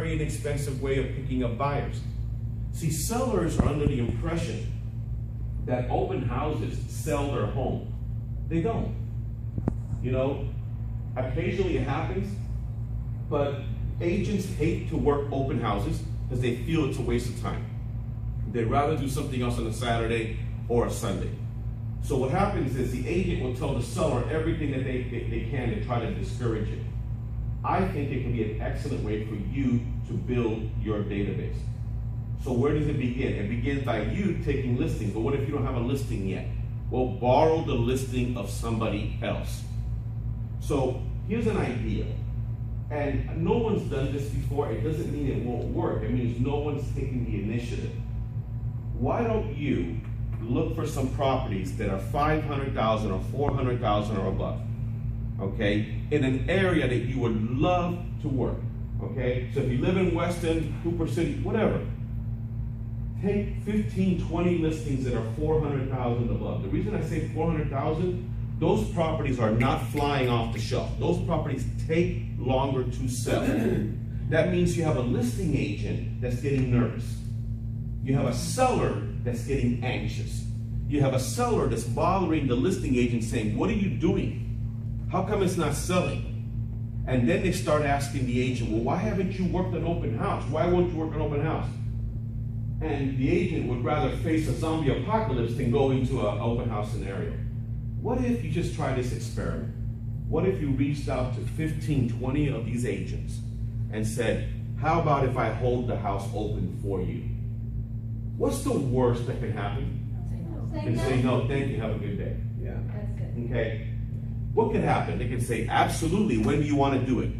very inexpensive way of picking up buyers. See, sellers are under the impression that open houses sell their home. They don't. You know, occasionally it happens, but agents hate to work open houses because they feel it's a waste of time. They'd rather do something else on a Saturday or a Sunday. So what happens is the agent will tell the seller everything that they can to try to discourage it. I think it can be an excellent way for you to build your database. So where does it begin? It begins by you taking listings, but what if you don't have a listing yet? Well, borrow the listing of somebody else. So here's an idea, and no one's done this before. It doesn't mean it won't work. It means no one's taking the initiative. Why don't you look for some properties that are 500,000 or 400,000 or above, okay, in an area that you would love to work, okay? So if you live in Weston, Cooper City, whatever, take 15, 20 listings that are 400,000 above. The reason I say 400,000, those properties are not flying off the shelf. Those properties take longer to sell. That means you have a listing agent that's getting nervous. You have a seller that's getting anxious. You have a seller that's bothering the listing agent saying, what are you doing? How come it's not selling? And then they start asking the agent, well, why haven't you worked an open house? Why won't you work an open house? And the agent would rather face a zombie apocalypse than go into an open house scenario. What if you just try this experiment? What if you reached out to 15, 20 of these agents and said, how about if I hold the house open for you? What's the worst that can happen? They can say, no, thank you, have a good day. Yeah. That's it. Okay? What could happen? They can say, absolutely, when do you want to do it?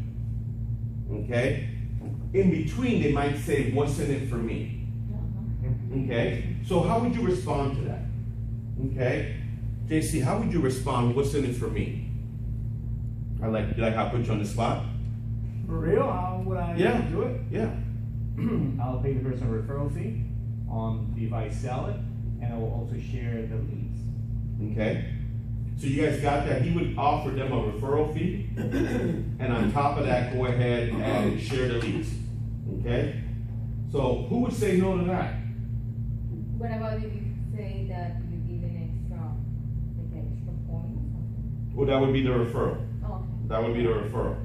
Okay? In between, they might say, what's in it for me? Okay? So how would you respond to that? Okay? JC, how would you respond, what's in it for me? Did I like how I put you on the spot? For real? How would I do it? Yeah. I'll pay the person a referral fee if I sell it, and I will also share the leads. Okay. So you guys got that? He would offer them a referral fee, and on top of that, go ahead and share the leads. Okay? So who would say no to that? What about if you say that you give an extra point or something? Well, that would be the referral. Oh, okay. That would be the referral.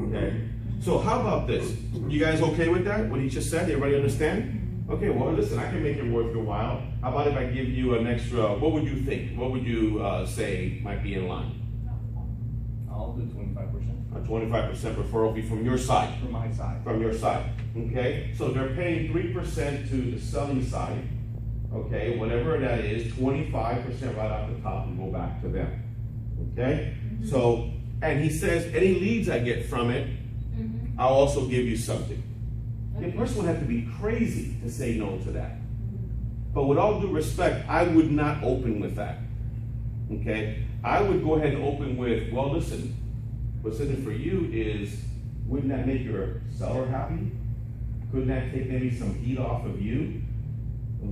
Okay. So how about this? You guys okay with that? What he just said? Everybody understand? Okay, well, listen, I can make it worth your while. How about if I give you an extra, what would you think? What would you say might be in line? I'll do 25%. A 25% referral fee from your side. From my side. From your side. Okay? So they're paying 3% to the selling side. Okay, whatever that is, 25% right off the top and go back to them. Okay? So, and he says, any leads I get from it, I'll also give you something. The person would have to be crazy to say no to that. But with all due respect, I would not open with that. Okay? I would go ahead and open with, well, listen, what's in it for you is, wouldn't that make your seller happy? Couldn't that take maybe some heat off of you?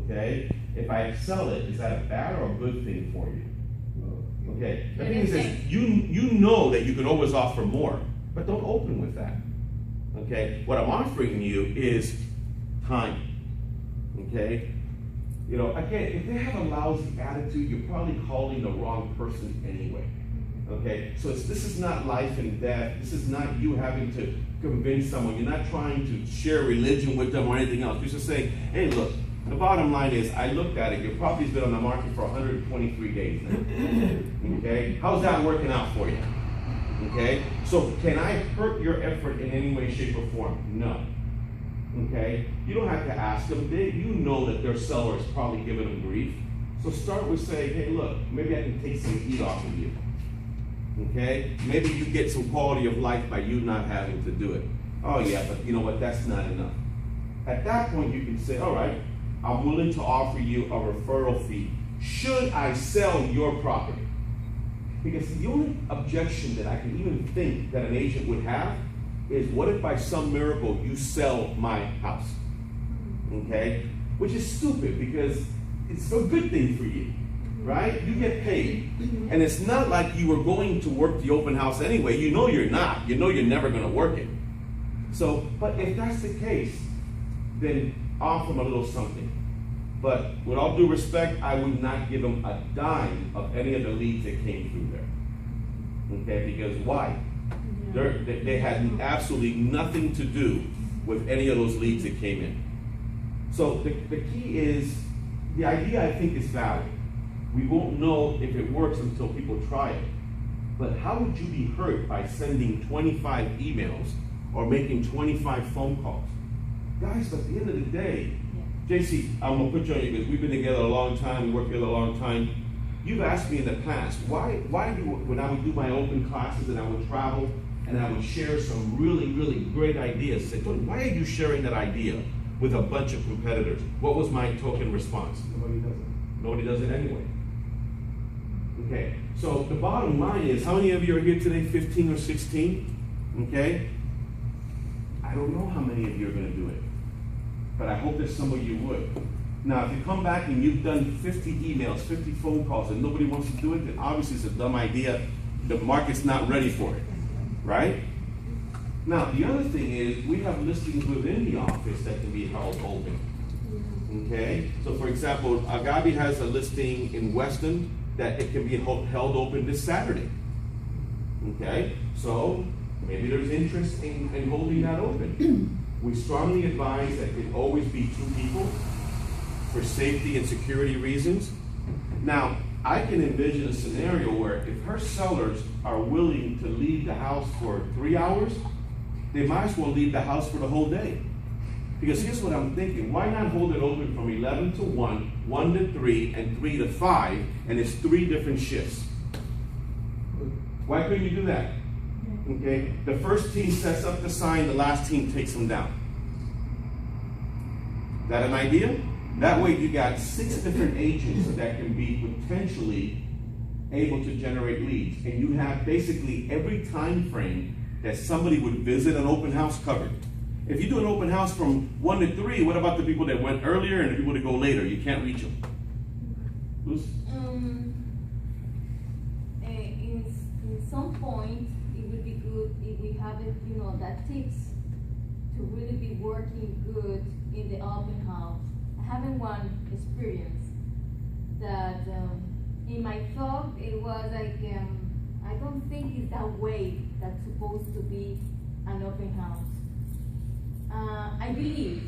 Okay? If I sell it, is that a bad or a good thing for you? Okay? The thing is this, you know that you can always offer more, but don't open with that. Okay? What I'm offering you is time. Okay? You know, again, if they have a lousy attitude, you're probably calling the wrong person anyway. Okay? So this is not life and death. This is not you having to convince someone. You're not trying to share religion with them or anything else. You're just saying, hey, look, the bottom line is, I looked at it. Your property's been on the market for 123 days now. Okay? How's that working out for you? Okay? So can I hurt your effort in any way, shape, or form? No. Okay? You don't have to ask them. You know that their seller is probably giving them grief. So start with saying, hey, look, maybe I can take some heat off of you. Okay? Maybe you get some quality of life by you not having to do it. Oh yeah, but you know what? That's not enough. At that point, you can say, all right, I'm willing to offer you a referral fee should I sell your property. Because the only objection that I can even think that an agent would have is, what if by some miracle you sell my house? Okay? Which is stupid, because it's a good thing for you, right? You get paid. And it's not like you were going to work the open house anyway. You know you're not. You know you're never going to work it. So, but if that's the case, then offer them a little something. But with all due respect, I would not give them a dime of any of the leads that came through there. Okay, because why? They had absolutely nothing to do with any of those leads that came in. So the key is, the idea I think is valid. We won't know if it works until people try it. But how would you be hurt by sending 25 emails or making 25 phone calls? Guys, at the end of the day, JC, I'm gonna put you on you because we've been together a long time, we work together a long time. You've asked me in the past, why do, when I would do my open classes and I would travel and I would share some really, really great ideas, say, why are you sharing that idea with a bunch of competitors? What was my token response? Nobody does it. Nobody does it anyway. Okay, so the bottom line is, how many of you are here today, 15 or 16? Okay? I don't know how many of you are gonna do it, but I hope that some of you would. Now, if you come back and you've done 50 emails, 50 phone calls, and nobody wants to do it, then obviously it's a dumb idea. The market's not ready for it, right? Now, the other thing is, we have listings within the office that can be held open. Okay? So, for example, Agabi has a listing in Weston that it can be held open this Saturday. Okay? So, maybe there's interest in holding that open. We strongly advise that it always be 2 people for safety and security reasons. Now, I can envision a scenario where if her sellers are willing to leave the house for 3 hours, they might as well leave the house for the whole day. Because here's what I'm thinking, why not hold it open from 11 to 1, 1 to 3, and 3 to 5, and it's 3 different shifts? Why couldn't you do that? Okay, the first team sets up the sign, the last team takes them down. Is that an idea? That way you got 6 different agents that can be potentially able to generate leads. And you have basically every time frame that somebody would visit an open house covered. If you do an open house from 1 to 3, what about the people that went earlier and the people that go later? You can't reach them. In some point, it would be good if we have it, that tips to really be working good in the open house. I haven't one experience that in my thought it was like I don't think it's that way that's supposed to be an open house. I believe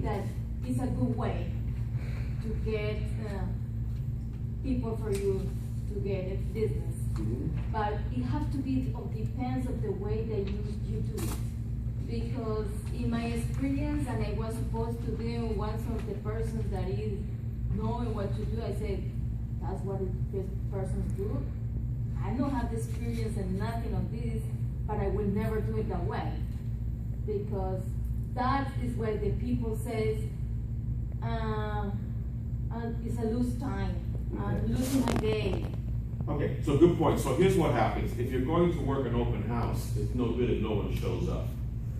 that it's a good way to get people for you to get a business. But it has to be, depends of the way that you do it. Because in my experience, and I was supposed to do once of the persons that is knowing what to do, I said, that's what this persons do. I don't have the experience and nothing of this, but I will never do it that way. Because that is where the people says, it's a lose time, losing a day. Okay, so good point. So here's what happens. If you're going to work an open house, it's no good if no one shows up.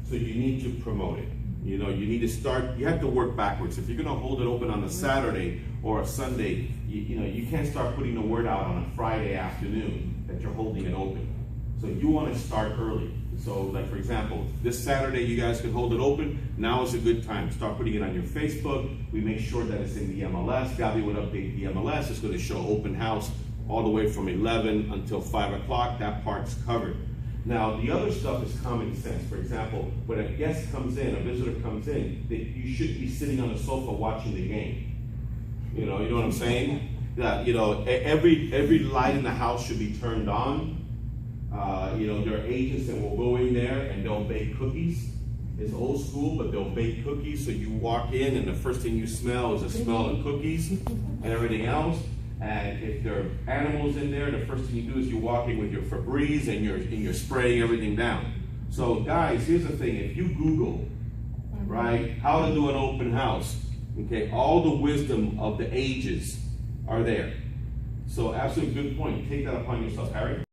So you need to promote it. You need to start, you have to work backwards. If you're gonna hold it open on a Saturday or a Sunday, you can't start putting the word out on a Friday afternoon that you're holding it open. So you wanna start early. So like for example, this Saturday you guys can hold it open. Now is a good time. Start putting it on your Facebook. We make sure that it's in the MLS. Gabby would update the MLS. It's gonna show open house all the way from 11 until 5 o'clock. That part's covered. Now, the other stuff is common sense. For example, when a guest comes in, a visitor comes in, you should be sitting on the sofa watching the game. You know what I'm saying? That, every light in the house should be turned on. There are agents that will go in there and they'll bake cookies. It's old school, but they'll bake cookies. So you walk in and the first thing you smell is the smell of cookies and everything else. And if there are animals in there, the first thing you do is you walk in with your Febreze and you're spraying everything down. So guys, here's the thing, if you Google, right, how to do an open house, okay, all the wisdom of the ages are there. So absolutely good point. Take that upon yourself, Harry.